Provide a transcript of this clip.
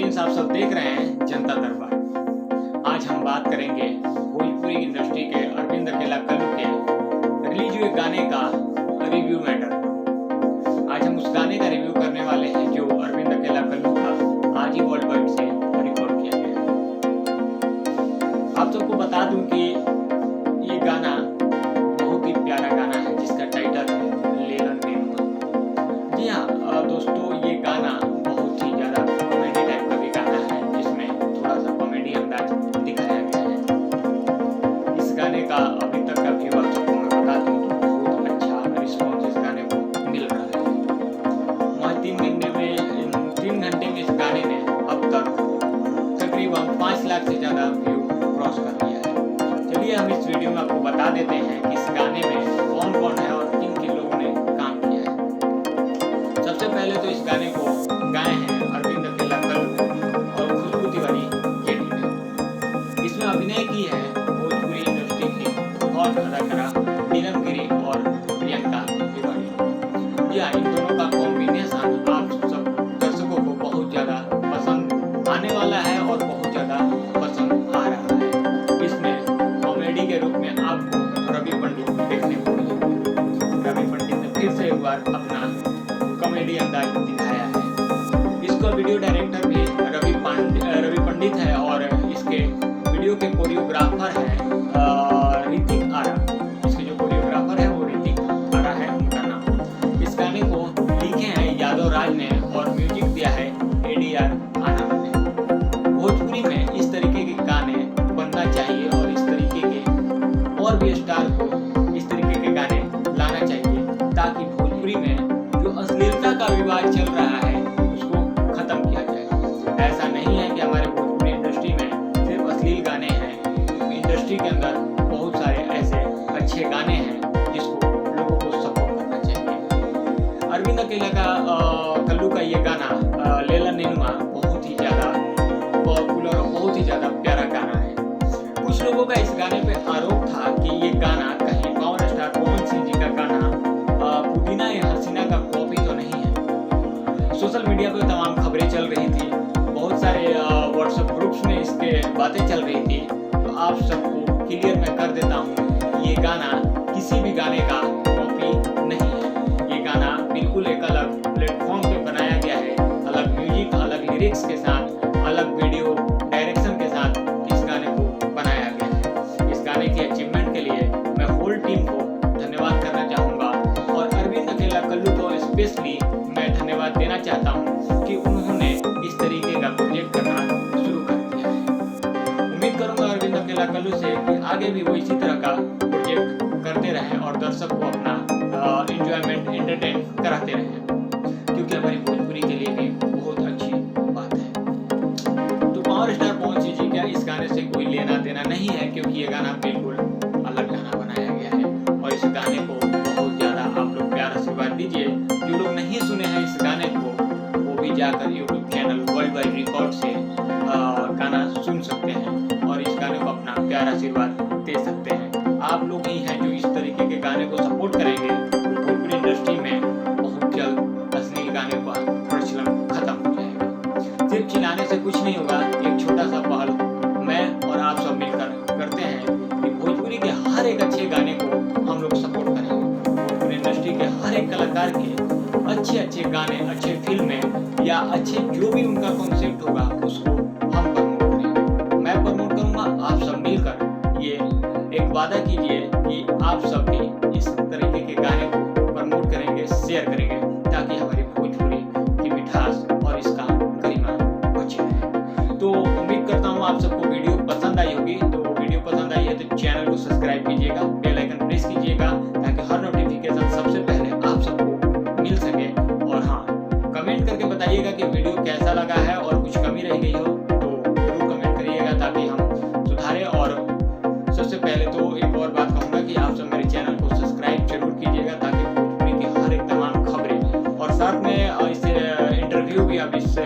Friends, आप सब देख रहे हैं जनता दरबार। आज हम बात करेंगे भोजपुरी इंडस्ट्री के अरविंद अकेला कल्लू के रिलीज हुए गाने का रिव्यू मैटर। आज हम उस गाने का रिव्यू करने वाले हैं जो अरविंद अकेला कल्लू का आज ही वर्ल्ड वाइड से रिकॉर्ड किया गया है। आप सबको बता दूं कि ये गाना बहुत ही प्यारा गाना है जिसका टाइटल है लेलन नेनुआ। जी हाँ दोस्तों, ये गाना बहुत ही ज़्यादा कॉमेडी टाइप का भी गाना है जिसमें थोड़ा सा कॉमेडी अंदाज दिखाया गया है। इस गाने का अभी तक का व्यू आप सबको मैं बता दूं तो बहुत अच्छा रिस्पॉन्स इस गाने को मिल रहा है। वहाँ 3 घंटे में इस गाने ने अब तक तकरीबन 5 लाख से ज़्यादा व्यू क्रॉस कर लिया है। चलिए हम इस वीडियो में आपको बता देते हैं कि इस गाने में कौन कौन है और किन किन लोगों ने काम किया है। सबसे पहले तो इस गाने को गाए हैं अरविंद अकेला कल्लू और खुशबू तिवारी केटी ने। इसमें अभिनय की है भोजपुरी इंडस्ट्री की बहुत अदाकारा नीलम गिरी और प्रियंका तिवारी। या इन दोनों का कॉम्बिनेशन आप सब दर्शकों को बहुत ज़्यादा पसंद आने वाला है और बहुत ज़्यादा पसंद आ रहा है। इसमें कॉमेडी के रूप में आपको रवि पंडित देखने को मिलेंगे। रवि पंडित ने फिर से एक बार अपना कॉमेडी अंदाज दिखाया है। इसका वीडियो डायरेक्टर भी रवि पंडित है और इसके वीडियो के कोरियोग्राफर है ऋतिक आरा। इसके जो कोरियोग्राफर है वो ऋतिक आरा है उनका नाम। इस गाने को लिखे हैं यादव राज ने और म्यूजिक दिया है ADR आनंद ने। भोजपुरी में इस तरीके के गाने बनना चाहिए और इस तरीके के और भी स्टार को इस तरीके के गाने लाना चाहिए ताकि भोजपुरी में जो अश्लीलता का विवाद चल रहा है उसको खत्म किया जाए। ऐसा नहीं है कि हमारे भोजपुरी इंडस्ट्री में सिर्फ अश्लील गाने हैं। इंडस्ट्री के अंदर बहुत सारे ऐसे अच्छे गाने हैं जिसको लोगों को सपोर्ट करना चाहिए। अरविंद अकेला का कल्लू का ये गाना लेलन नेनुआ बहुत ही ज़्यादा पॉपुलर और बहुत ही ज़्यादा प्यारा गाना है। कुछ लोगों का इस गाने पे आरोप था कि ये गाना कहीं पावर स्टार पवन सिंह जी का गाना पुदीना या हसीना का कॉपी तो नहीं है। सोशल मीडिया पे तमाम खबरें चल रही थी, बहुत सारे व्हाट्सएप ग्रुप्स में इसके बातें चल रही थी। तो आप सबको क्लियर मैं कर देता हूँ, ये गाना किसी भी गाने का कॉपी नहीं है। ये गाना बिल्कुल एक अलग प्लेटफॉर्म पे बनाया गया है, अलग म्यूजिक, अलग लिरिक्स के साथ, अलग वीडियो डायरेक्शन के साथ इस गाने को बनाया गया है। इस गाने की अचीवमेंट के लिए मैं होल टीम को धन्यवाद करना चाहूँगा और अरविंद अकेला कल्लू को स्पेशली मैं धन्यवाद देना चाहता हूँ कि उन्होंने इस तरीके का प्रोजेक्ट करना शुरू कर दिया है। उम्मीद करूँगा अरविंद अकेला कल्लू से कि आगे भी वो इसी तरह का प्रोजेक्ट करते रहें और दर्शक को अपना एंजॉयमेंट एंटरटेन कराते रहें, क्योंकि हमारी भोजपुरी के लिए भी बहुत अच्छी बात है। तो पावर स्टार पवन सिंह जी का इस गाने से कोई लेना देना नहीं है, क्योंकि ये गाना बिल्कुल अलग गाना बनाया गया है और इस गाने को बहुत ज़्यादा आप लोग प्यार आशीर्वाद दीजिए। जो लोग नहीं सुने हैं इस गाने को वो भी जाकर YouTube channel world wide record से गाना सुन सकते हैं और इस गाने को अपना प्यार आशीर्वाद दे सकते हैं। आप लोग ही हैं जो इस तरीके के गाने को सपोर्ट करेंगे तो भोजपुरी इंडस्ट्री में बहुत जल्द अश्लील गाने का प्रचलन खत्म हो जाएगा। सिर्फ चिल्लाने से कुछ नहीं होगा। एक छोटा सा पहल मैं और आप सब मिलकर करते हैं कि भोजपुरी के हर एक अच्छे गाने को हम लोग सपोर्ट करेंगे। भोजपुरी इंडस्ट्री के हर एक कलाकार के अच्छे गाने, अच्छे फिल्में या अच्छे जो भी उनका कॉन्सेप्ट होगा उसको हम प्रमोट करेंगे। मैं प्रमोट करूंगा, आप सब मिलकर ये एक वादा कीजिए कि आप सब भी इस तरीके के गाने को प्रमोट करेंगे, शेयर करेंगे ताकि हमारी भोजपुरी की मिठास और इसका गरिमा बची रहे। तो उम्मीद करता हूँ आप सबको वीडियो पसंद आई होगी। तो वीडियो पसंद आई है तो चैनल को सब्सक्राइब कीजिएगा, बेल आइकन प्रेस कीजिएगा ताकि हर नोटिफिकेशन सबसे पहले आप सबको मिल सके। और हाँ, कमेंट करके बताइएगा कि वीडियो कैसा लगा है और कुछ कमी रह गई हो तो जरूर कमेंट करिएगा ताकि हम सुधारें। और सबसे पहले तो एक और बात कहूँगा कि आप सब मेरे चैनल को सब्सक्राइब जरूर कीजिएगा ताकि भोजपुरी की हर एक तमाम खबरें और साथ में इस इंटरव्यू भी अब इस